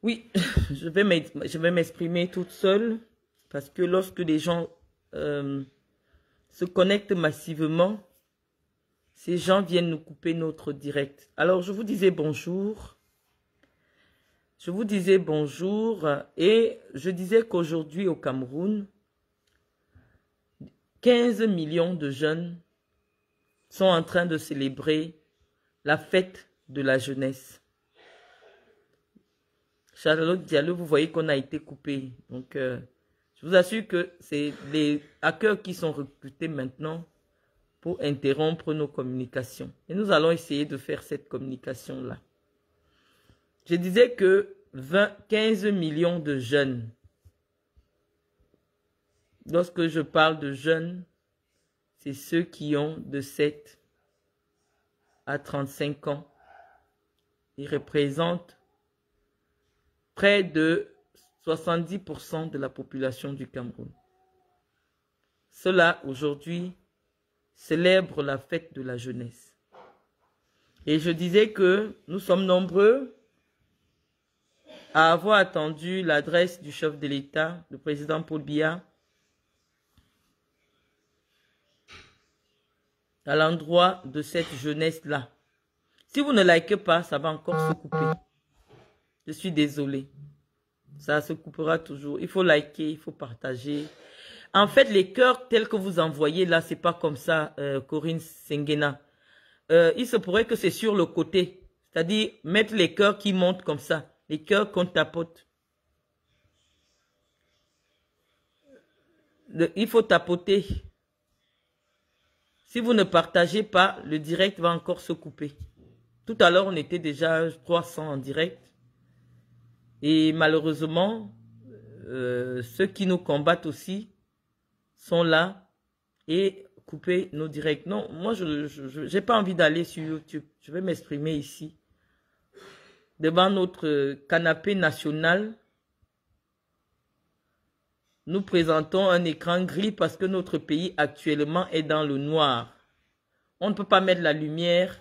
Oui, je vais m'exprimer toute seule parce que lorsque les gens se connectent massivement, ces gens viennent nous couper notre direct. Alors, je vous disais bonjour. Je vous disais bonjour et je disais qu'aujourd'hui au Cameroun, 15 millions de jeunes sont en train de célébrer la fête de la jeunesse. Charlotte Diallo, vous voyez qu'on a été coupé. Donc, je vous assure que c'est les hackers qui sont recrutés maintenant pour interrompre nos communications. Et nous allons essayer de faire cette communication-là. Je disais que 15 millions de jeunes. Lorsque je parle de jeunes, c'est ceux qui ont de 7 à 35 ans. Ils représentent près de 70% de la population du Cameroun. Ceux-là, aujourd'hui, célèbrent la fête de la jeunesse. Et je disais que nous sommes nombreux à avoir attendu l'adresse du chef de l'État, le président Paul Biya, à l'endroit de cette jeunesse-là. Si vous ne likez pas, ça va encore se couper. Je suis désolée. Ça se coupera toujours. Il faut liker, il faut partager. En fait, les cœurs tels que vous envoyez là, c'est pas comme ça, Corinne Sengena. Il se pourrait que c'est sur le côté. C'est-à-dire, mettre les cœurs qui montent comme ça. Les cœurs qu'on tapote. Il faut tapoter. Si vous ne partagez pas, le direct va encore se couper. Tout à l'heure, on était déjà 300 en direct. Et malheureusement, ceux qui nous combattent aussi sont là et couper nos directs. Non, moi, je n'ai pas envie d'aller sur YouTube. Je vais m'exprimer ici. Devant notre canapé national, nous présentons un écran gris parce que notre pays actuellement est dans le noir. On ne peut pas mettre la lumière,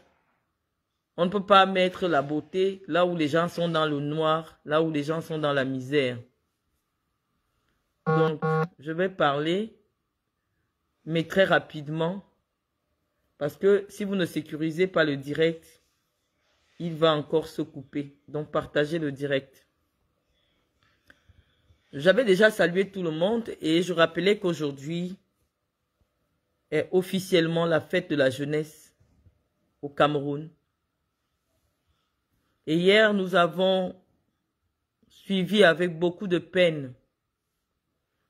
on ne peut pas mettre la beauté là où les gens sont dans le noir, là où les gens sont dans la misère. Donc, je vais parler, mais très rapidement, parce que si vous ne sécurisez pas le direct, il va encore se couper. Donc, partagez le direct. J'avais déjà salué tout le monde et je rappelais qu'aujourd'hui est officiellement la fête de la jeunesse au Cameroun. Et hier, nous avons suivi avec beaucoup de peine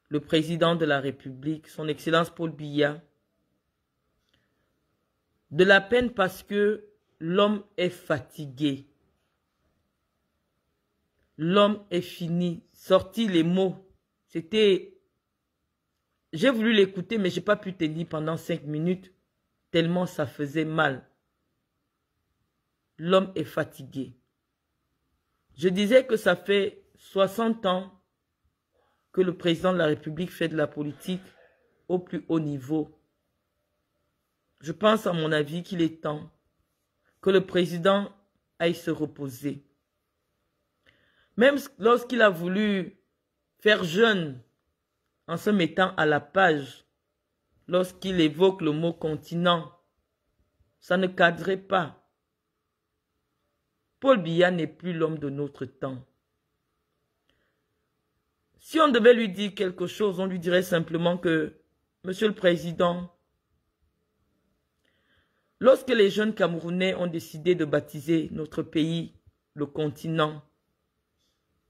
le président de la République, son Excellence Paul Biya. De la peine parce que l'homme est fatigué. L'homme est fini. Sorti les mots. C'était... J'ai voulu l'écouter, mais je n'ai pas pu tenir pendant 5 minutes, tellement ça faisait mal. L'homme est fatigué. Je disais que ça fait 60 ans que le président de la République fait de la politique au plus haut niveau. Je pense à mon avis qu'il est temps que le président aille se reposer. Même lorsqu'il a voulu faire jeune en se mettant à la page, lorsqu'il évoque le mot continent, ça ne cadrait pas. Paul Biya n'est plus l'homme de notre temps. Si on devait lui dire quelque chose, on lui dirait simplement que, Monsieur le Président, lorsque les jeunes Camerounais ont décidé de baptiser notre pays, le continent,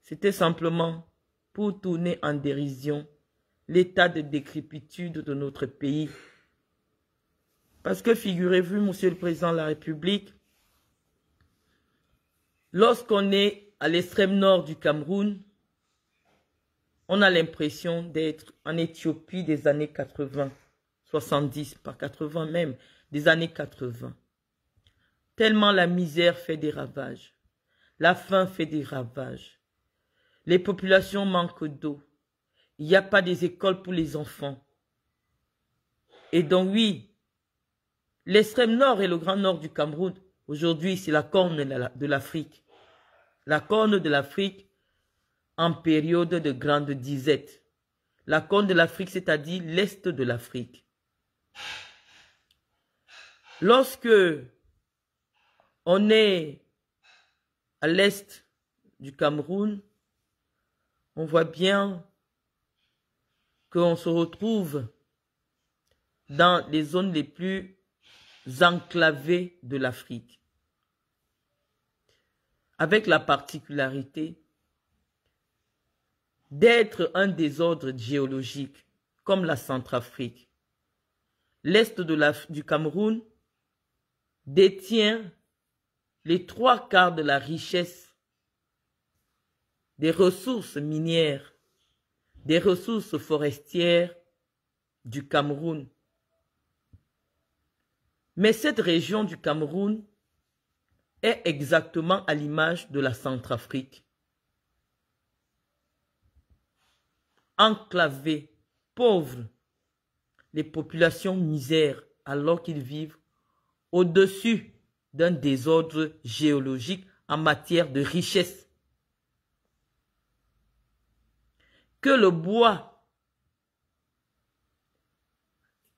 c'était simplement pour tourner en dérision l'état de décrépitude de notre pays. Parce que figurez-vous, Monsieur le Président de la République, lorsqu'on est à l'extrême nord du Cameroun, on a l'impression d'être en Éthiopie des années 80, 70, pas 80 même, des années 80. Tellement la misère fait des ravages, la faim fait des ravages. Les populations manquent d'eau. Il n'y a pas des écoles pour les enfants. Et donc oui, l'extrême nord et le grand nord du Cameroun, aujourd'hui c'est la corne de l'Afrique. La corne de l'Afrique, en période de grande disette. La Corne de l'Afrique, c'est-à-dire l'Est de l'Afrique. Lorsque on est à l'Est du Cameroun, on voit bien qu'on se retrouve dans les zones les plus enclavées de l'Afrique, avec la particularité d'être un désordre géologique, comme la Centrafrique. L'Est du Cameroun détient les 3/4 de la richesse des ressources minières, des ressources forestières du Cameroun. Mais cette région du Cameroun est exactement à l'image de la Centrafrique. Enclavée, pauvre, les populations misèrent alors qu'ils vivent au-dessus d'un désordre géologique en matière de richesse. Que le bois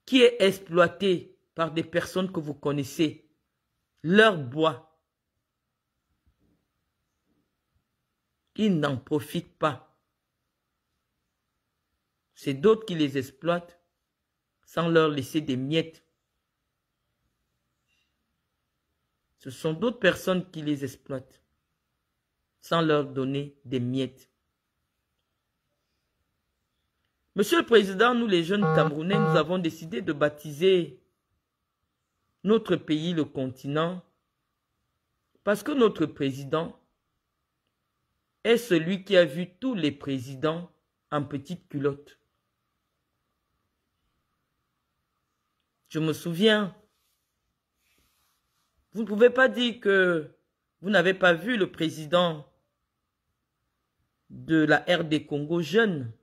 qui est exploité par des personnes que vous connaissez, leur bois, ils n'en profitent pas. C'est d'autres qui les exploitent sans leur laisser des miettes. Ce sont d'autres personnes qui les exploitent sans leur donner des miettes. Monsieur le Président, nous les jeunes Camerounais, nous avons décidé de baptiser notre pays, le continent, parce que notre président est celui qui a vu tous les présidents en petite culotte. Je me souviens, vous ne pouvez pas dire que vous n'avez pas vu le président de la RD Congo jeune,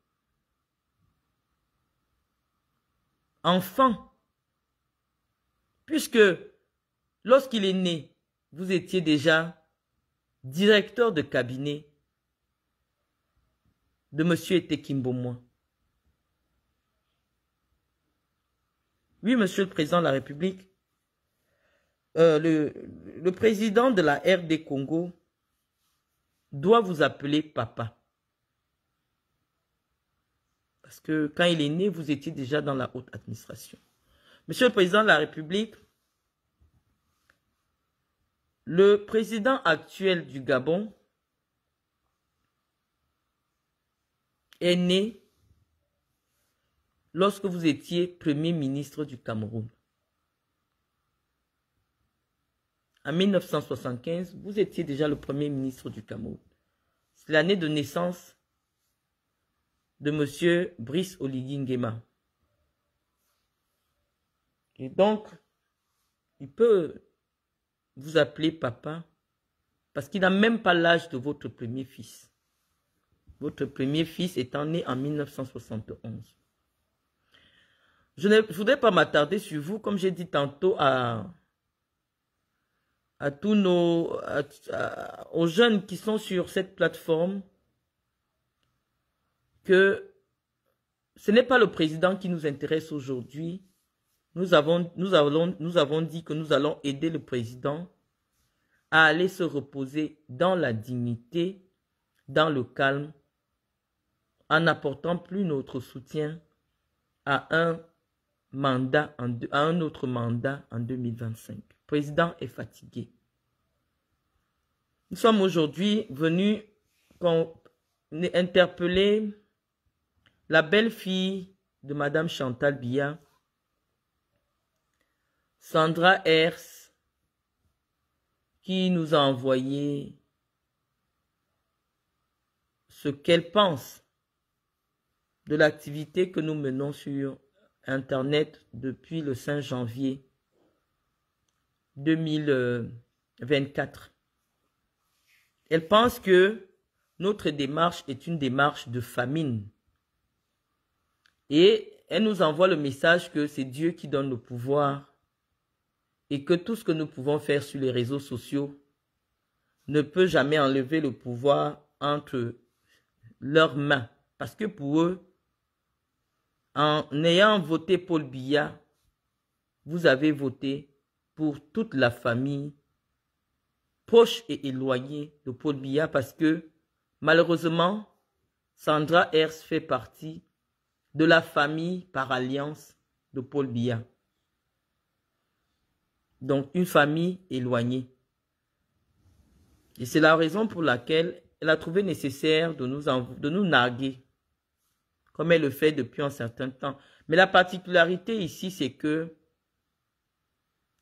enfant, puisque lorsqu'il est né, vous étiez déjà directeur de cabinet de M. Etekimbomois. Oui, Monsieur le Président de la République, le président de la RD Congo doit vous appeler papa. Parce que quand il est né, vous étiez déjà dans la haute administration. Monsieur le Président de la République, le président actuel du Gabon est né lorsque vous étiez Premier ministre du Cameroun. En 1975, vous étiez déjà le Premier ministre du Cameroun. C'est l'année de naissance de M. Brice Oligui Nguema. Et donc, il peut vous appeler papa parce qu'il n'a même pas l'âge de votre premier fils. Votre premier fils étant né en 1971. Je ne voudrais pas m'attarder sur vous, comme j'ai dit tantôt tous aux jeunes qui sont sur cette plateforme, que ce n'est pas le président qui nous intéresse aujourd'hui. Nous avons dit que nous allons aider le président à aller se reposer dans la dignité, dans le calme, en n'apportant plus notre soutien à un autre mandat en 2025. Le président est fatigué. Nous sommes aujourd'hui venus interpeller la belle-fille de Madame Chantal Biya, Sandra Hers, qui nous a envoyé ce qu'elle pense de l'activité que nous menons sur Internet depuis le 5 janvier 2024. Elle pense que notre démarche est une démarche de famine. Et elle nous envoie le message que c'est Dieu qui donne le pouvoir et que tout ce que nous pouvons faire sur les réseaux sociaux ne peut jamais enlever le pouvoir entre leurs mains. Parce que pour eux, en ayant voté Paul Biya, vous avez voté pour toute la famille proche et éloignée de Paul Biya parce que malheureusement, Sandra Hers fait partie de la famille par alliance de Paul Biya. Donc une famille éloignée. Et c'est la raison pour laquelle elle a trouvé nécessaire de nous narguer, comme elle le fait depuis un certain temps. Mais la particularité ici, c'est que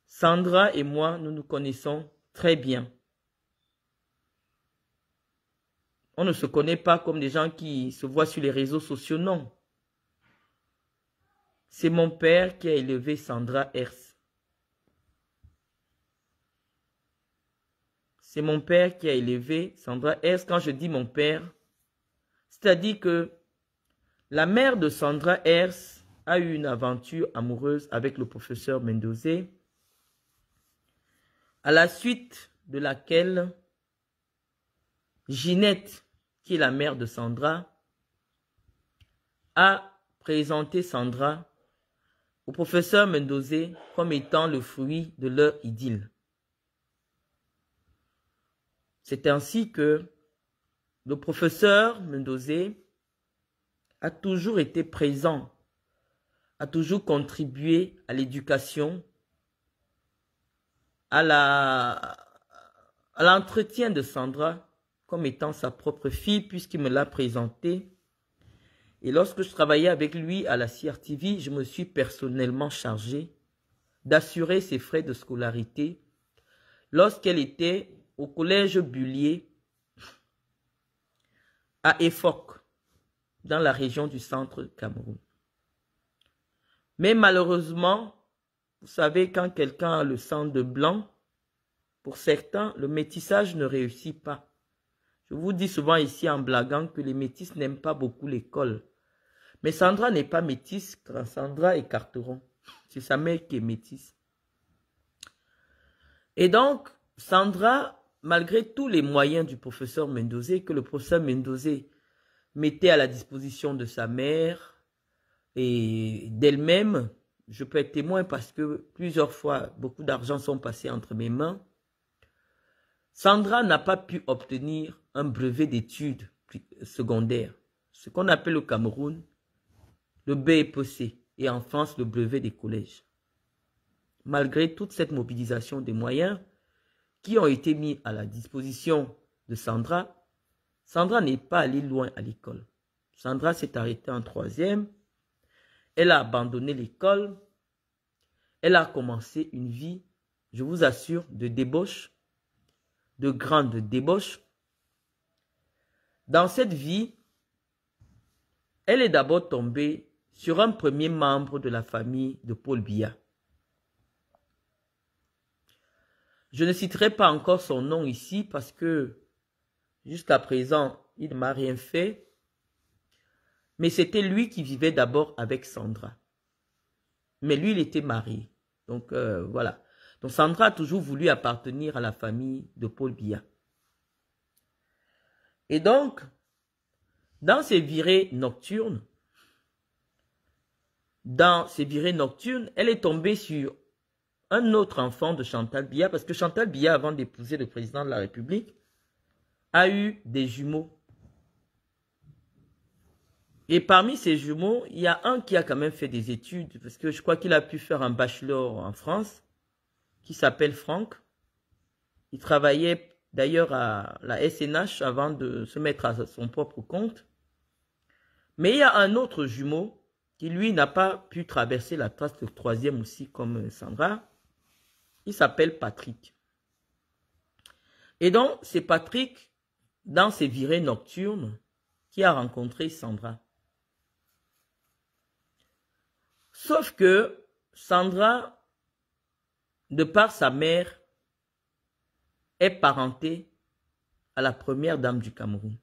Sandra et moi, nous nous connaissons très bien. On ne se connaît pas comme des gens qui se voient sur les réseaux sociaux, non. C'est mon père qui a élevé Sandra Hers. C'est mon père qui a élevé Sandra Hers. Quand je dis mon père, c'est-à-dire que la mère de Sandra Hers a eu une aventure amoureuse avec le professeur Mendozé, à la suite de laquelle Ginette, qui est la mère de Sandra, a présenté Sandra au professeur Mendozé comme étant le fruit de leur idylle. C'est ainsi que le professeur Mendozé a toujours été présent, a toujours contribué à l'éducation, à l'entretien de Sandra comme étant sa propre fille puisqu'il me l'a présentée. Et lorsque je travaillais avec lui à la CRTV, je me suis personnellement chargé d'assurer ses frais de scolarité lorsqu'elle était au collège Bullier à Efok, dans la région du centre Cameroun. Mais malheureusement, vous savez, quand quelqu'un a le sang de blanc, pour certains, le métissage ne réussit pas. Je vous dis souvent ici en blaguant que les métis n'aiment pas beaucoup l'école. Mais Sandra n'est pas métisse, car Sandra est carteron. C'est sa mère qui est métisse. Et donc, Sandra, malgré tous les moyens du professeur Mendozé, que le professeur Mendozé mettait à la disposition de sa mère et d'elle-même, je peux être témoin parce que plusieurs fois, beaucoup d'argent sont passés entre mes mains. Sandra n'a pas pu obtenir un brevet d'études secondaires, ce qu'on appelle au Cameroun le BEPC et en France le brevet des collèges. Malgré toute cette mobilisation des moyens qui ont été mis à la disposition de Sandra, Sandra n'est pas allée loin à l'école. Sandra s'est arrêtée en 3e, elle a abandonné l'école, elle a commencé une vie, je vous assure, de débauche, de grande débauche. Dans cette vie, elle est d'abord tombée sur un premier membre de la famille de Paul Biya. Je ne citerai pas encore son nom ici parce que jusqu'à présent, il ne m'a rien fait. Mais c'était lui qui vivait d'abord avec Sandra. Mais lui, il était marié. Donc voilà. Donc Sandra a toujours voulu appartenir à la famille de Paul Biya. Et donc, dans ces virées nocturnes, elle est tombée sur un autre enfant de Chantal Biya, parce que Chantal Biya, avant d'épouser le président de la République, a eu des jumeaux. Et parmi ces jumeaux, il y a un qui a quand même fait des études, parce que je crois qu'il a pu faire un bachelor en France, qui s'appelle Franck. Il travaillait d'ailleurs à la SNH avant de se mettre à son propre compte. Mais il y a un autre jumeau qui, lui, n'a pas pu traverser la trace de 3e aussi comme Sandra. Il s'appelle Patrick. Et donc, c'est Patrick, dans ses virées nocturnes, qui a rencontré Sandra. Sauf que Sandra, de par sa mère, est parentée à la première dame du Cameroun.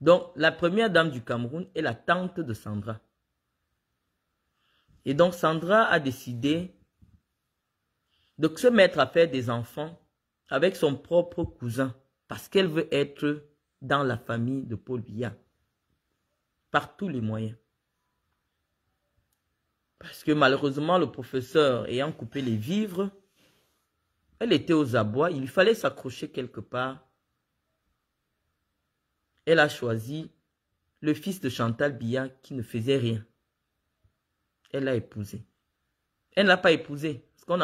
Donc, la première dame du Cameroun est la tante de Sandra. Et donc, Sandra a décidé de se mettre à faire des enfants avec son propre cousin parce qu'elle veut être dans la famille de Paul Biya. Par tous les moyens. Parce que malheureusement, le professeur ayant coupé les vivres, elle était aux abois, il fallait s'accrocher quelque part. Elle a choisi le fils de Chantal Biya qui ne faisait rien. Elle l'a épousé. Elle ne l'a pas épousé, parce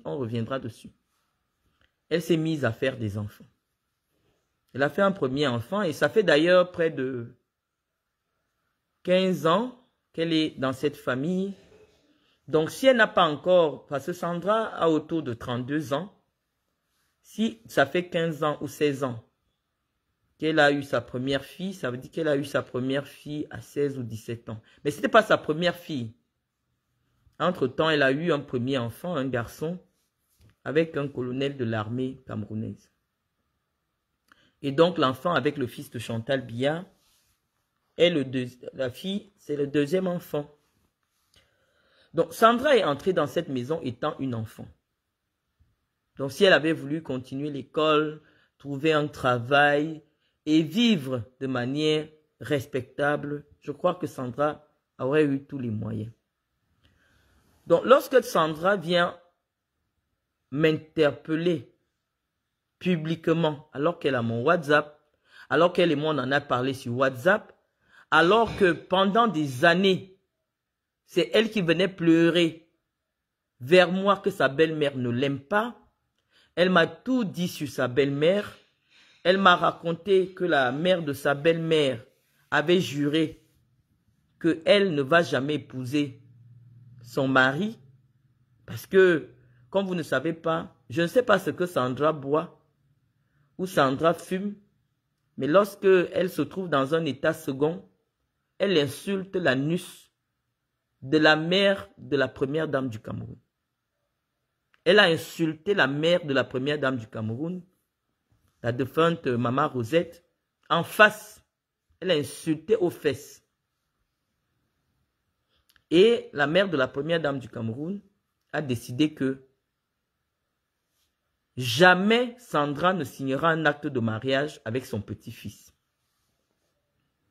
on reviendra dessus. Elle s'est mise à faire des enfants. Elle a fait un premier enfant et ça fait d'ailleurs près de 15 ans qu'elle est dans cette famille. Donc si elle n'a pas encore, parce que Sandra a autour de 32 ans, si ça fait 15 ans ou 16 ans qu'elle a eu sa première fille, ça veut dire qu'elle a eu sa première fille à 16 ou 17 ans. Mais ce n'était pas sa première fille. Entre-temps, elle a eu un premier enfant, un garçon, avec un colonel de l'armée camerounaise. Et donc l'enfant avec le fils de Chantal Biya, la fille, c'est le deuxième enfant. Donc Sandra est entrée dans cette maison étant une enfant. Donc si elle avait voulu continuer l'école, trouver un travail et vivre de manière respectable, je crois que Sandra aurait eu tous les moyens. Donc lorsque Sandra vient m'interpeller publiquement, alors qu'elle a mon WhatsApp, alors qu'elle et moi on en a parlé sur WhatsApp, alors que pendant des années, c'est elle qui venait pleurer vers moi que sa belle-mère ne l'aime pas. Elle m'a tout dit sur sa belle-mère. Elle m'a raconté que la mère de sa belle-mère avait juré qu'elle ne va jamais épouser son mari. Parce que, comme vous ne savez pas, je ne sais pas ce que Sandra boit ou Sandra fume, mais lorsque elle se trouve dans un état second, elle insulte l'anus de la mère de la première dame du Cameroun. Elle a insulté la mère de la première dame du Cameroun, la défunte Maman Rosette, en face. Elle a insulté aux fesses. Et la mère de la première dame du Cameroun a décidé que jamais Sandra ne signera un acte de mariage avec son petit-fils.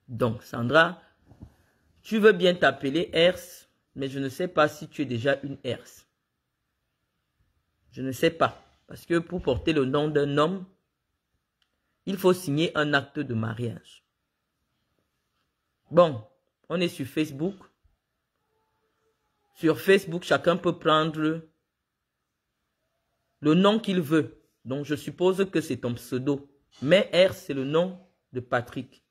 Donc, Sandra, tu veux bien t'appeler Ers, mais je ne sais pas si tu es déjà une Ers. Je ne sais pas. Parce que pour porter le nom d'un homme, il faut signer un acte de mariage. Bon, on est sur Facebook. Sur Facebook, chacun peut prendre le nom qu'il veut. Donc, je suppose que c'est ton pseudo. Mais R, c'est le nom de Patrick.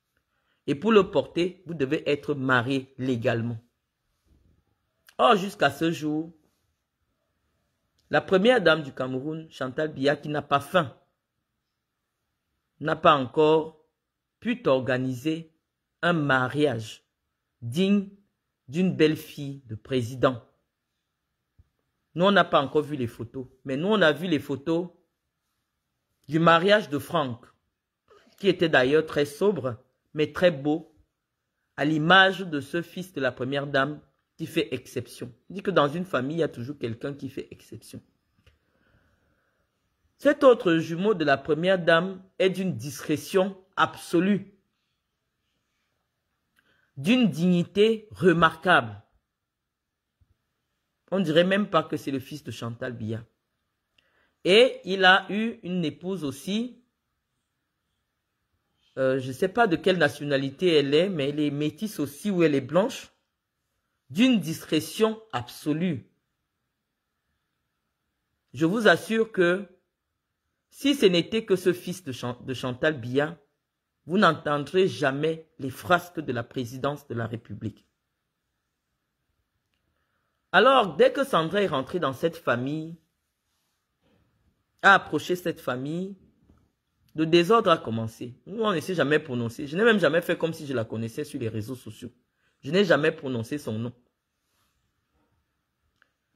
Et pour le porter, vous devez être marié légalement. Or, jusqu'à ce jour, la première dame du Cameroun, Chantal Biya, qui n'a pas faim, n'a pas encore pu t'organiser un mariage digne d'une belle fille de président. Nous, on n'a pas encore vu les photos, mais nous, on a vu les photos du mariage de Franck, qui était d'ailleurs très sobre, mais très beau, à l'image de ce fils de la première dame qui fait exception. Il dit que dans une famille, il y a toujours quelqu'un qui fait exception. Cet autre jumeau de la première dame est d'une discrétion absolue, d'une dignité remarquable. On ne dirait même pas que c'est le fils de Chantal Biya. Et il a eu une épouse aussi, je ne sais pas de quelle nationalité elle est, mais elle est métisse aussi ou elle est blanche, d'une discrétion absolue. Je vous assure que si ce n'était que ce fils de Chantal Biya, vous n'entendrez jamais les frasques de la présidence de la République. Alors, dès que Sandra est rentrée dans cette famille, a approché cette famille, le désordre a commencé. Nous, on ne sait jamais prononcer. Je n'ai même jamais fait comme si je la connaissais sur les réseaux sociaux. Je n'ai jamais prononcé son nom.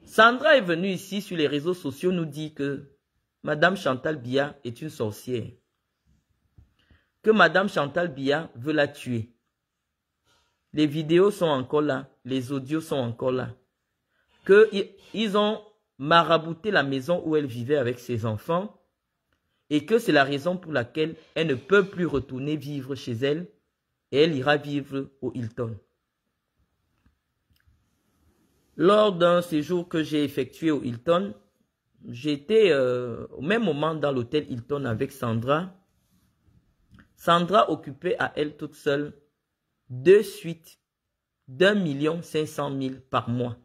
Sandra est venue ici sur les réseaux sociaux nous dire que Madame Chantal Biya est une sorcière. Que Madame Chantal Biya veut la tuer. Les vidéos sont encore là. Les audios sont encore là. Qu'ils ont marabouté la maison où elle vivait avec ses enfants. et que c'est la raison pour laquelle elle ne peut plus retourner vivre chez elle et elle ira vivre au Hilton. Lors d'un séjour que j'ai effectué au Hilton, j'étais au même moment dans l'hôtel Hilton avec Sandra. Sandra occupait à elle toute seule 2 suites d'1 500 000 par mois,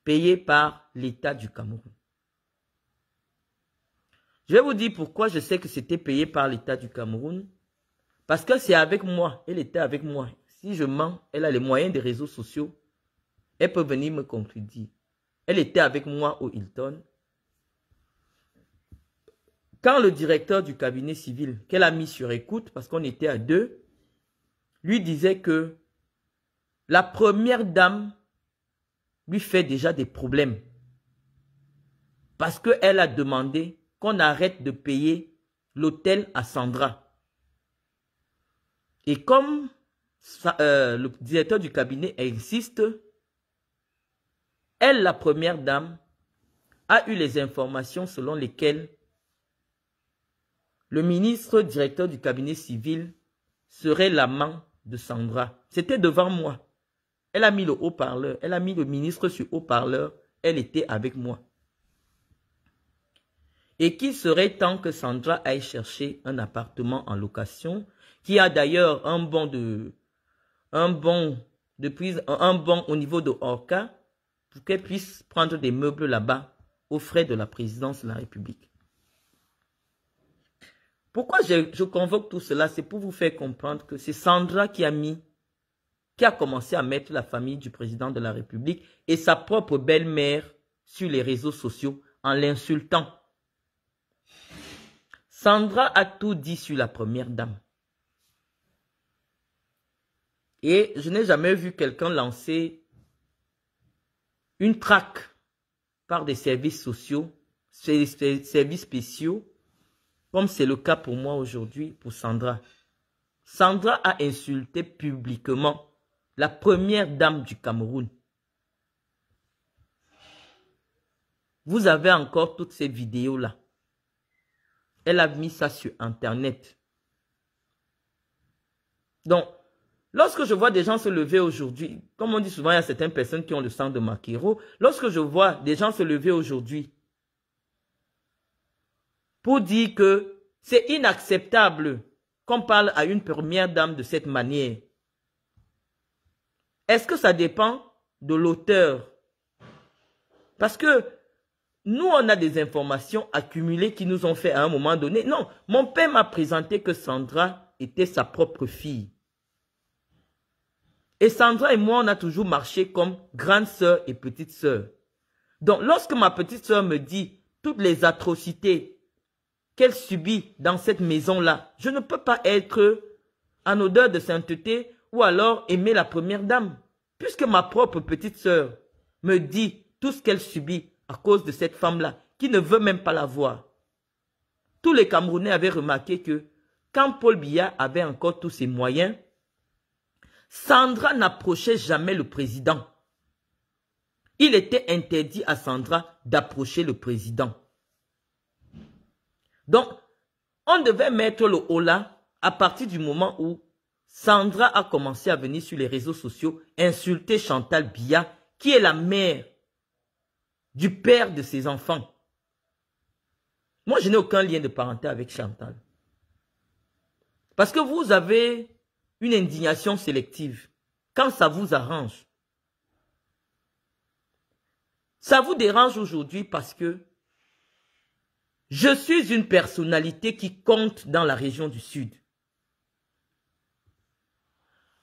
payées par l'État du Cameroun. Je vais vous dire pourquoi je sais que c'était payé par l'État du Cameroun. Parce que c'est avec moi, elle était avec moi. Si je mens, elle a les moyens des réseaux sociaux. Elle peut venir me contredire. Elle était avec moi au Hilton. Quand le directeur du cabinet civil, qu'elle a mis sur écoute, parce qu'on était à 2, lui disait que la première dame lui fait déjà des problèmes. Parce qu'elle a demandé qu'on arrête de payer l'hôtel à Sandra. Et comme le directeur du cabinet insiste, elle, la première dame, a eu les informations selon lesquelles le ministre directeur du cabinet civil serait l'amant de Sandra. C'était devant moi. Elle a mis le haut-parleur, elle a mis le ministre sur haut-parleur, elle était avec moi. Et qu'il serait temps que Sandra aille chercher un appartement en location, qui a d'ailleurs un bon au niveau de Orca, pour qu'elle puisse prendre des meubles là-bas aux frais de la présidence de la République. Pourquoi je convoque tout cela? C'est pour vous faire comprendre que c'est Sandra qui a commencé à mettre la famille du président de la République et sa propre belle-mère sur les réseaux sociaux en l'insultant. Sandra a tout dit sur la première dame. Et je n'ai jamais vu quelqu'un lancer une traque par des services sociaux, services spéciaux, comme c'est le cas pour moi aujourd'hui, pour Sandra. Sandra a insulté publiquement la première dame du Cameroun. Vous avez encore toutes ces vidéos-là. Elle a mis ça sur Internet. Donc, lorsque je vois des gens se lever aujourd'hui, comme on dit souvent, il y a certaines personnes qui ont le sang de Makiro. Lorsque je vois des gens se lever aujourd'hui pour dire que c'est inacceptable qu'on parle à une première dame de cette manière, est-ce que ça dépend de l'auteur? Parce que nous, on a des informations accumulées qui nous ont fait à un moment donné. Non, mon père m'a présenté que Sandra était sa propre fille. Et Sandra et moi, on a toujours marché comme grande sœur et petite sœur. Donc, lorsque ma petite sœur me dit toutes les atrocités qu'elle subit dans cette maison-là, je ne peux pas être en odeur de sainteté ou alors aimer la première dame. Puisque ma propre petite sœur me dit tout ce qu'elle subit à cause de cette femme-là, qui ne veut même pas la voir. Tous les Camerounais avaient remarqué que quand Paul Biya avait encore tous ses moyens, Sandra n'approchait jamais le président. Il était interdit à Sandra d'approcher le président. Donc, on devait mettre le holà à partir du moment où Sandra a commencé à venir sur les réseaux sociaux insulter Chantal Biya, qui est la mère du père de ses enfants. Moi, je n'ai aucun lien de parenté avec Chantal. Parce que vous avez une indignation sélective. Quand ça vous arrange. Ça vous dérange aujourd'hui parce que je suis une personnalité qui compte dans la région du Sud.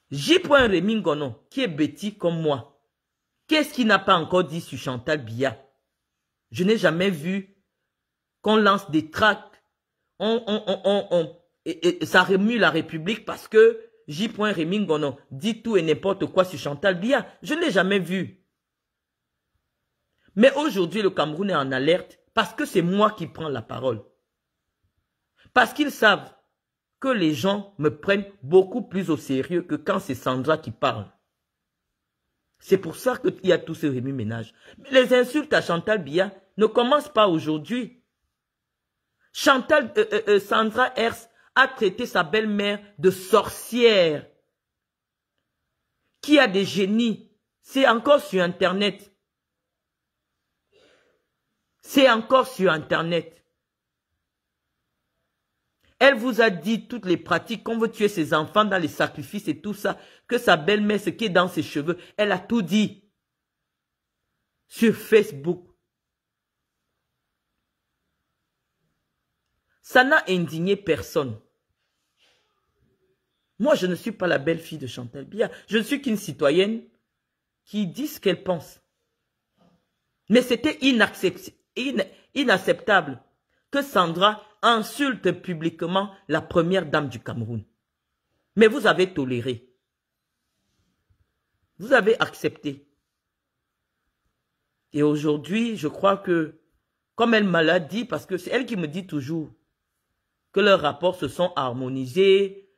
J. Rémy Ngono, qui est bêtis comme moi, qu'est-ce qu'il n'a pas encore dit sur Chantal Biya? Je n'ai jamais vu qu'on lance des tracts. Ça remue la République parce que J. Rémy Ngono dit tout et n'importe quoi sur Chantal Biya. Je ne l'ai jamais vu. Mais aujourd'hui, le Cameroun est en alerte parce que c'est moi qui prends la parole. Parce qu'ils savent que les gens me prennent beaucoup plus au sérieux que quand c'est Sandra qui parle. C'est pour ça qu'il y a tout ce remue-ménage. Mais les insultes à Chantal Biya ne commencent pas aujourd'hui. Sandra Hers a traité sa belle-mère de sorcière, qui a des génies. C'est encore sur Internet. C'est encore sur Internet. Elle vous a dit toutes les pratiques, qu'on veut tuer ses enfants dans les sacrifices et tout ça, que sa belle-mère, ce qui est dans ses cheveux, elle a tout dit sur Facebook. Ça n'a indigné personne. Moi, je ne suis pas la belle-fille de Chantal Biya. Je ne suis qu'une citoyenne qui dit ce qu'elle pense. Mais c'était inacceptable que Sandra insulte publiquement la première dame du Cameroun. Mais vous avez toléré. Vous avez accepté. Et aujourd'hui, je crois que, comme elle m'a dit, parce que c'est elle qui me dit toujours que leurs rapports se sont harmonisés,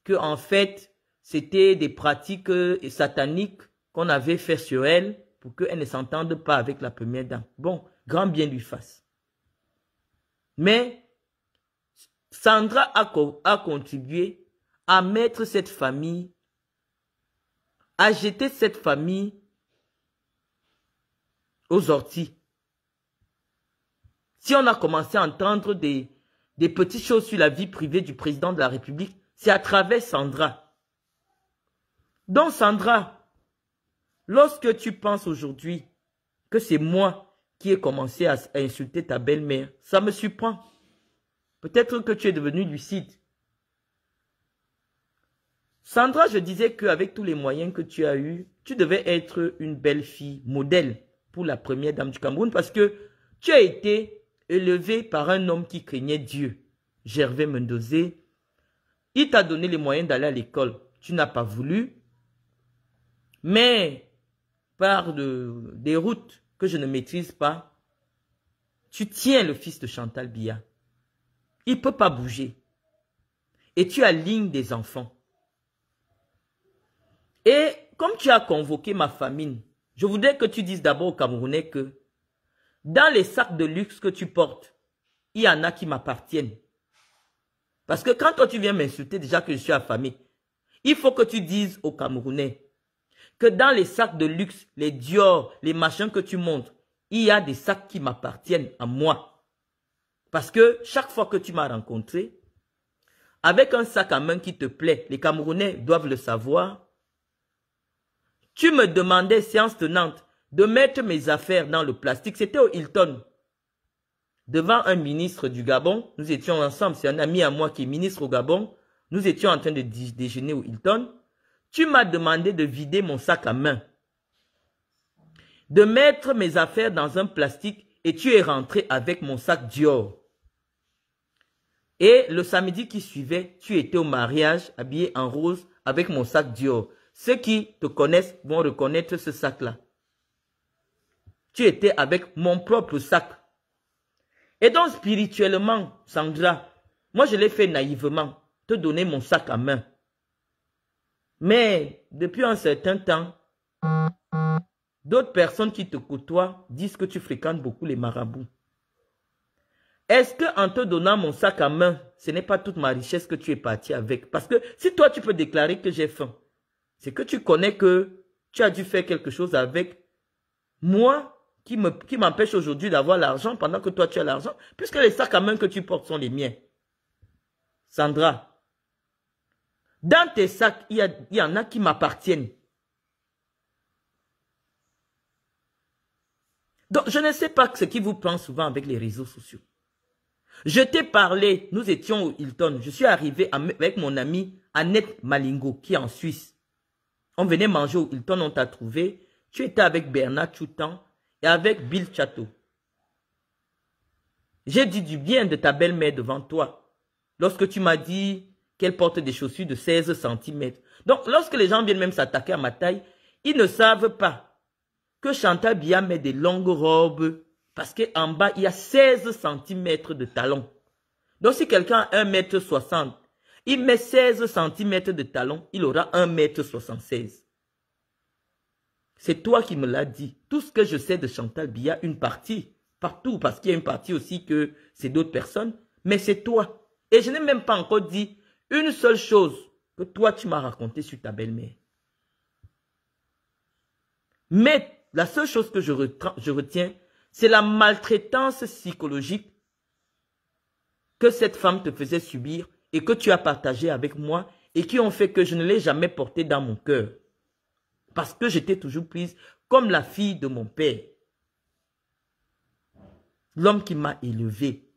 que en fait, c'était des pratiques sataniques qu'on avait fait sur elle pour qu'elle ne s'entende pas avec la première dame. Bon, grand bien lui fasse. Mais Sandra a contribué à mettre cette famille, à jeter cette famille aux orties. Si on a commencé à entendre des petites choses sur la vie privée du président de la République, c'est à travers Sandra. Donc Sandra, lorsque tu penses aujourd'hui que c'est moi qui ai commencé à insulter ta belle-mère, ça me surprend. Peut-être que tu es devenu lucide. Sandra, je disais qu'avec tous les moyens que tu as eus, tu devais être une belle fille modèle pour la première dame du Cameroun parce que tu as été élevée par un homme qui craignait Dieu, Gervais Mendozé. Il t'a donné les moyens d'aller à l'école. Tu n'as pas voulu. Mais par des routes que je ne maîtrise pas, tu tiens le fils de Chantal Biya. Il ne peut pas bouger. Et tu alignes des enfants. Et comme tu as convoqué ma famille, je voudrais que tu dises d'abord aux Camerounais que dans les sacs de luxe que tu portes, il y en a qui m'appartiennent. Parce que quand toi tu viens m'insulter déjà que je suis affamé, il faut que tu dises aux Camerounais que dans les sacs de luxe, les Dior, les machins que tu montres, il y a des sacs qui m'appartiennent à moi. Parce que chaque fois que tu m'as rencontré, avec un sac à main qui te plaît, les Camerounais doivent le savoir, tu me demandais, séance tenante, de mettre mes affaires dans le plastique. C'était au Hilton. Devant un ministre du Gabon, nous étions ensemble, c'est un ami à moi qui est ministre au Gabon, nous étions en train de déjeuner au Hilton. Tu m'as demandé de vider mon sac à main, de mettre mes affaires dans un plastique et tu es rentré avec mon sac Dior. Et le samedi qui suivait, tu étais au mariage habillé en rose avec mon sac Dior. Ceux qui te connaissent vont reconnaître ce sac-là. Tu étais avec mon propre sac. Et donc spirituellement, Sandra, moi je l'ai fait naïvement, te donner mon sac à main. Mais depuis un certain temps, d'autres personnes qui te côtoient disent que tu fréquentes beaucoup les marabouts. Est-ce qu'en te donnant mon sac à main, ce n'est pas toute ma richesse que tu es parti avec? Parce que si toi tu peux déclarer que j'ai faim, c'est que tu connais que tu as dû faire quelque chose avec moi qui m'empêche aujourd'hui d'avoir l'argent pendant que toi tu as l'argent, puisque les sacs à main que tu portes sont les miens. Sandra, dans tes sacs, il y en a qui m'appartiennent. Donc, je ne sais pas ce qui vous prend souvent avec les réseaux sociaux. Je t'ai parlé, nous étions au Hilton. Je suis arrivé avec mon ami Annette Malingo, qui est en Suisse. On venait manger au Hilton, on t'a trouvé. Tu étais avec Bernard Choutan et avec Bill Chateau. J'ai dit du bien de ta belle-mère devant toi. Lorsque tu m'as dit qu'elle porte des chaussures de 16 cm. Donc, lorsque les gens viennent même s'attaquer à ma taille, ils ne savent pas que Chantal Biya met des longues robes parce qu'en bas, il y a 16 cm de talons. Donc, si quelqu'un a 1,60 m, il met 16 cm de talons, il aura 1,76 m. C'est toi qui me l'as dit. Tout ce que je sais de Chantal Biya, une partie, partout, parce qu'il y a une partie aussi que c'est d'autres personnes, Mais c'est toi. Et je n'ai même pas encore dit une seule chose que toi, tu m'as raconté sur ta belle-mère. Mais la seule chose que je retiens, c'est la maltraitance psychologique que cette femme te faisait subir et que tu as partagé avec moi et qui ont fait que je ne l'ai jamais portée dans mon cœur. Parce que j'étais toujours prise comme la fille de mon père. L'homme qui m'a élevé.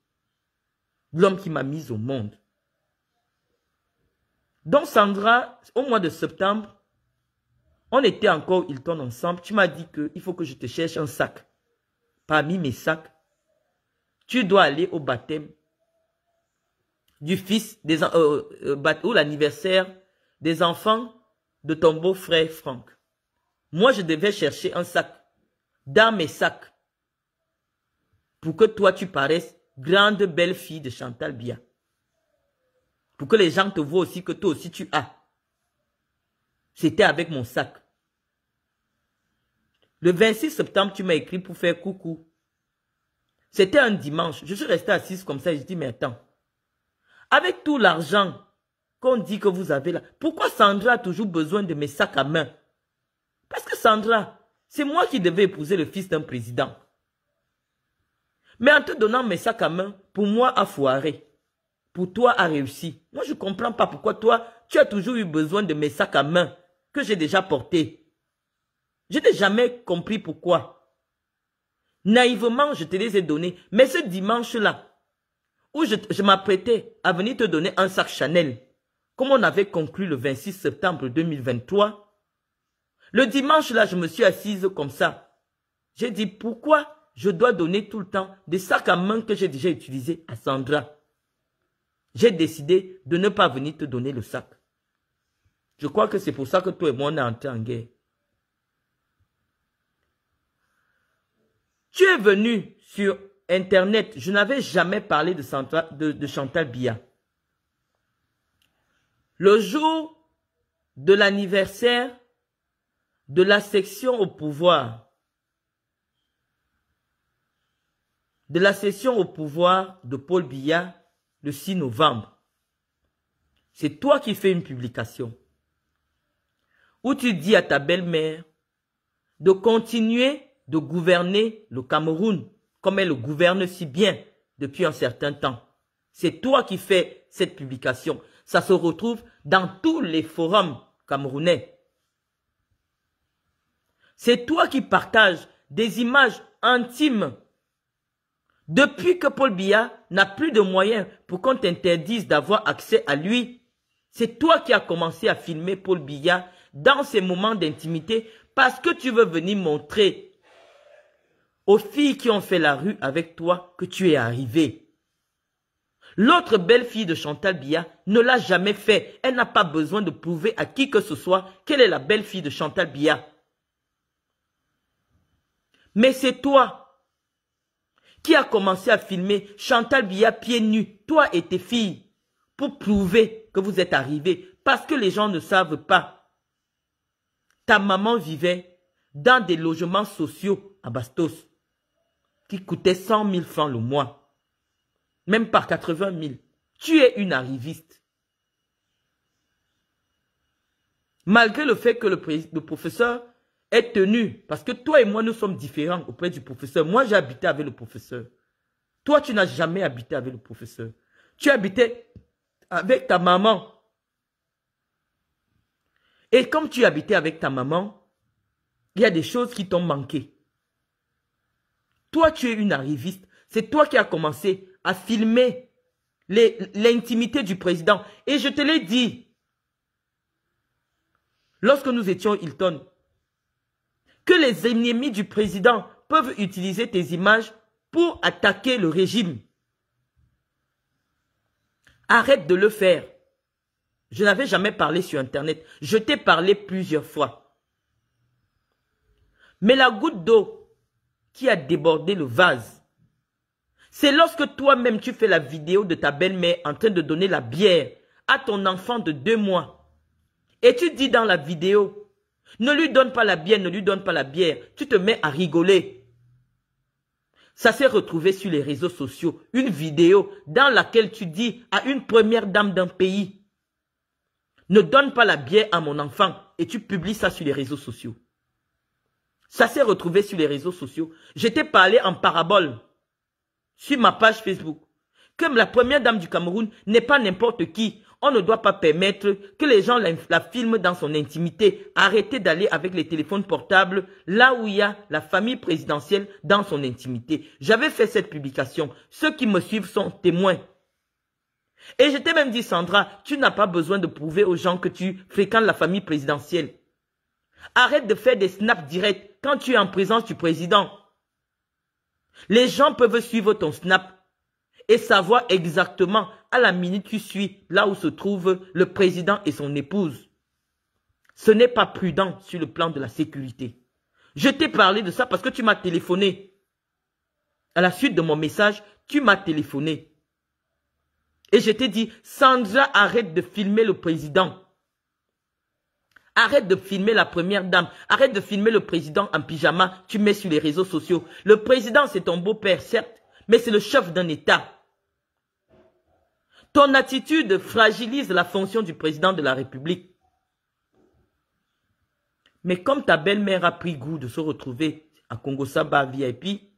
L'homme qui m'a mise au monde. Donc Sandra, au mois de septembre, on était encore au Hilton ensemble. Tu m'as dit qu'il faut que je te cherche un sac. Parmi mes sacs, tu dois aller au baptême du fils, ou l'anniversaire des enfants de ton beau-frère Franck. Moi, je devais chercher un sac dans mes sacs pour que toi, tu paraisses grande belle fille de Chantal Biya. Pour que les gens te voient aussi que toi aussi tu as. C'était avec mon sac. Le 26 septembre, tu m'as écrit pour faire coucou. C'était un dimanche. Je suis resté assise comme ça et je dis, mais attends. Avec tout l'argent qu'on dit que vous avez là, pourquoi Sandra a toujours besoin de mes sacs à main? Parce que Sandra, c'est moi qui devais épouser le fils d'un président. Mais en te donnant mes sacs à main, pour moi, a foiré. Pour toi, a réussi. Moi, je ne comprends pas pourquoi toi, tu as toujours eu besoin de mes sacs à main que j'ai déjà portés. Je n'ai jamais compris pourquoi. Naïvement, je te les ai donnés. Mais ce dimanche-là, où je m'apprêtais à venir te donner un sac Chanel, comme on avait conclu le 26 septembre 2023, le dimanche-là, je me suis assise comme ça. J'ai dit, pourquoi je dois donner tout le temps des sacs à main que j'ai déjà utilisés à Sandra? J'ai décidé de ne pas venir te donner le sac. Je crois que c'est pour ça que toi et moi, on est entrés en guerre. Tu es venu sur Internet. Je n'avais jamais parlé de Chantal Biya. Le jour de l'anniversaire de la section au pouvoir, de Paul Biya, le 6 novembre, c'est toi qui fais une publication où tu dis à ta belle-mère de continuer de gouverner le Cameroun comme elle le gouverne si bien depuis un certain temps. C'est toi qui fais cette publication. Ça se retrouve dans tous les forums camerounais. C'est toi qui partages des images intimes. Depuis que Paul Biya n'a plus de moyens pour qu'on t'interdise d'avoir accès à lui, c'est toi qui as commencé à filmer Paul Biya dans ces moments d'intimité parce que tu veux venir montrer aux filles qui ont fait la rue avec toi que tu es arrivé. L'autre belle-fille de Chantal Biya ne l'a jamais fait. Elle n'a pas besoin de prouver à qui que ce soit qu'elle est la belle-fille de Chantal Biya. Mais c'est toi qui as commencé à filmer Chantal Biya pieds nus, toi et tes filles, pour prouver que vous êtes arrivés. Parce que les gens ne savent pas. Ta maman vivait dans des logements sociaux à Bastos qui coûtaient 100 000 francs le mois. Même pas 80 000. Tu es une arriviste. Malgré le fait que le professeur est tenu, parce que toi et moi, nous sommes différents auprès du professeur. Moi, j'ai habité avec le professeur. Toi, tu n'as jamais habité avec le professeur. Tu habitais avec ta maman. Et comme tu habitais avec ta maman, il y a des choses qui t'ont manqué. Toi, tu es une arriviste. C'est toi qui as commencé à filmer l'intimité du président. Et je te l'ai dit, lorsque nous étions au Hilton, que les ennemis du président peuvent utiliser tes images pour attaquer le régime. Arrête de le faire. Je n'avais jamais parlé sur Internet. Je t'ai parlé plusieurs fois. Mais la goutte d'eau qui a débordé le vase, c'est lorsque toi-même tu fais la vidéo de ta belle-mère en train de donner la bière à ton enfant de 2 mois. Et tu dis dans la vidéo, ne lui donne pas la bière, ne lui donne pas la bière. Tu te mets à rigoler. Ça s'est retrouvé sur les réseaux sociaux. Une vidéo dans laquelle tu dis à une première dame d'un pays, ne donne pas la bière à mon enfant, et tu publies ça sur les réseaux sociaux. Ça s'est retrouvé sur les réseaux sociaux. Je t'ai parlé en parabole sur ma page Facebook. Que la première dame du Cameroun n'est pas n'importe qui. On ne doit pas permettre que les gens la filment dans son intimité. Arrêtez d'aller avec les téléphones portables là où il y a la famille présidentielle dans son intimité. J'avais fait cette publication. Ceux qui me suivent sont témoins. Et je t'ai même dit, Sandra, tu n'as pas besoin de prouver aux gens que tu fréquentes la famille présidentielle. Arrête de faire des snaps directs quand tu es en présence du président. Les gens peuvent suivre ton snap et savoir exactement à la minute tu suis là où se trouve le président et son épouse. Ce n'est pas prudent sur le plan de la sécurité. Je t'ai parlé de ça parce que tu m'as téléphoné. À la suite de mon message, tu m'as téléphoné. Et je t'ai dit, Sandra, arrête de filmer le président. Arrête de filmer la première dame. Arrête de filmer le président en pyjama. Tu mets sur les réseaux sociaux. Le président, c'est ton beau-père, certes, mais c'est le chef d'un État. Ton attitude fragilise la fonction du président de la République. Mais comme ta belle-mère a pris goût de se retrouver à Congo-Saba VIP,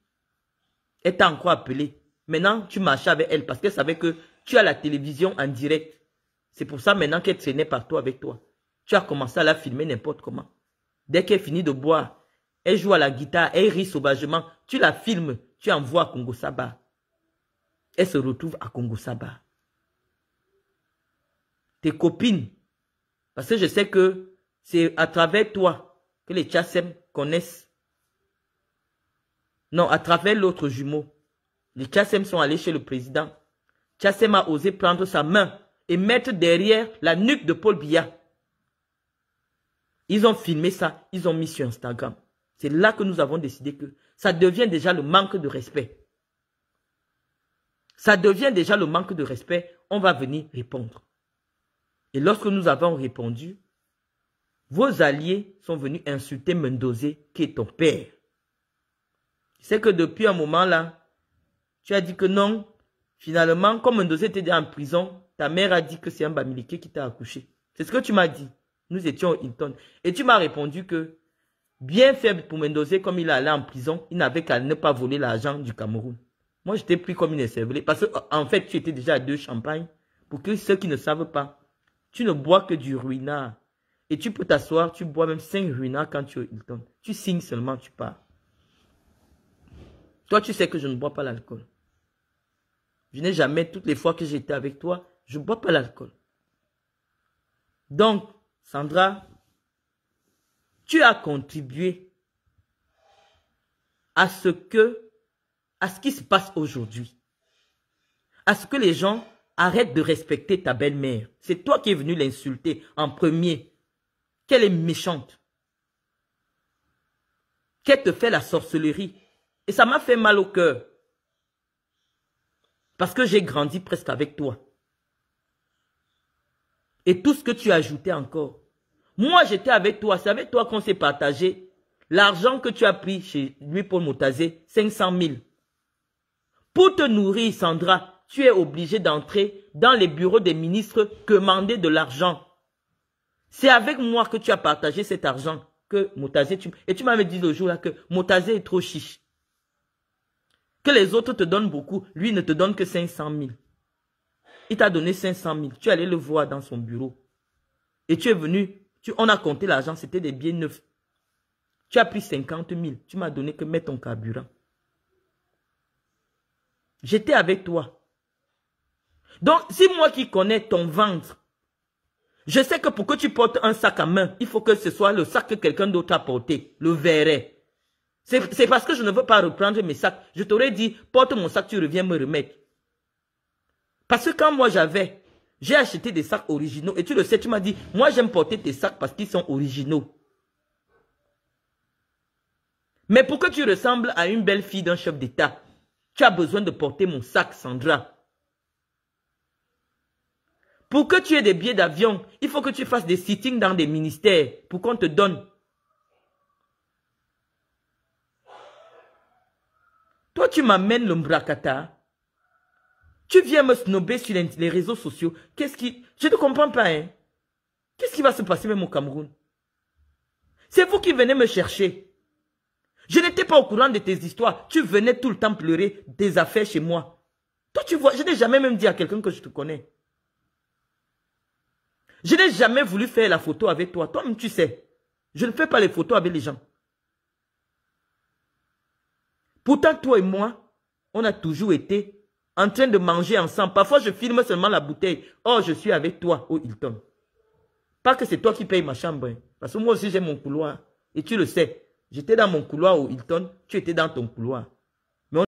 elle t'a encore appelé. Maintenant, tu marches avec elle parce qu'elle savait que tu as la télévision en direct. C'est pour ça maintenant qu'elle traînait partout avec toi. Tu as commencé à la filmer n'importe comment. Dès qu'elle finit de boire, elle joue à la guitare, elle rit sauvagement. Tu la filmes, tu envoies à Congo-Saba. Elle se retrouve à Congo-Saba. Tes copines, parce que je sais que c'est à travers toi que les Tchassem connaissent. Non, à travers l'autre jumeau. Les Tchassem sont allés chez le président. Tchassem a osé prendre sa main et mettre derrière la nuque de Paul Biya. Ils ont filmé ça, ils ont mis sur Instagram. C'est là que nous avons décidé que ça devient déjà le manque de respect. Ça devient déjà le manque de respect. On va venir répondre. Et lorsque nous avons répondu, vos alliés sont venus insulter Mendozé, qui est ton père. C'est que depuis un moment là, tu as dit que non. Finalement, comme Mendozé était déjà en prison, ta mère a dit que c'est un Bamileke qui t'a accouché. C'est ce que tu m'as dit. Nous étions au Hilton. Et tu m'as répondu que, bien fait pour Mendozé, comme il allait en prison, il n'avait qu'à ne pas voler l'argent du Cameroun. Moi, j'étais pris comme une cervelée. Parce qu'en fait, tu étais déjà à 2 champagnes. Pour que ceux qui ne savent pas, tu ne bois que du ruinard. Et tu peux t'asseoir, tu bois même 5 ruinards quand tu es au Hilton. Tu signes seulement, tu pars. Toi, tu sais que je ne bois pas l'alcool. Je n'ai jamais, toutes les fois que j'étais avec toi, je ne bois pas l'alcool. Donc, Sandra, tu as contribué à ce qui se passe aujourd'hui. À ce que les gens arrêtent de respecter ta belle-mère. C'est toi qui es venu l'insulter en premier. Qu'elle est méchante. Qu'elle te fait la sorcellerie. Et ça m'a fait mal au cœur. Parce que j'ai grandi presque avec toi. Et tout ce que tu as ajouté encore. Moi, j'étais avec toi. C'est avec toi qu'on s'est partagé l'argent que tu as pris chez lui, Paul Motazé, 500 000. Pour te nourrir, Sandra, tu es obligé d'entrer dans les bureaux des ministres demander de l'argent. C'est avec moi que tu as partagé cet argent que Motazé... Et tu m'avais dit le jour là que Motazé est trop chiche. Que les autres te donnent beaucoup, lui ne te donne que 500 000. Il t'a donné 500 000. Tu allais le voir dans son bureau. Et tu es venu, on a compté l'argent, c'était des billets neufs. Tu as pris 50 000. Tu m'as donné que mettre ton carburant. J'étais avec toi. Donc, si moi qui connais ton ventre, je sais que pour que tu portes un sac à main, il faut que ce soit le sac que quelqu'un d'autre a porté, le verret. C'est parce que je ne veux pas reprendre mes sacs. Je t'aurais dit, porte mon sac, tu reviens me remettre. Parce que quand moi j'ai acheté des sacs originaux, et tu le sais, tu m'as dit, moi j'aime porter tes sacs parce qu'ils sont originaux. Mais pour que tu ressembles à une belle fille d'un chef d'État, tu as besoin de porter mon sac, Sandra. Pour que tu aies des billets d'avion, il faut que tu fasses des sittings dans des ministères pour qu'on te donne. Toi, tu m'amènes le Mbrakata, tu viens me snober sur les réseaux sociaux. Qu'est-ce qui... Je ne comprends pas, hein. Qu'est-ce qui va se passer même au Cameroun? C'est vous qui venez me chercher. Je n'étais pas au courant de tes histoires. Tu venais tout le temps pleurer des affaires chez moi. Toi, tu vois, je n'ai jamais même dit à quelqu'un que je te connais. Je n'ai jamais voulu faire la photo avec toi. Toi-même, tu sais. Je ne fais pas les photos avec les gens. Pourtant, toi et moi, on a toujours été en train de manger ensemble. Parfois, je filme seulement la bouteille. Oh, je suis avec toi au Hilton. Pas que c'est toi qui payes ma chambre. Hein. Parce que moi aussi, j'ai mon couloir. Et tu le sais. J'étais dans mon couloir au Hilton. Tu étais dans ton couloir.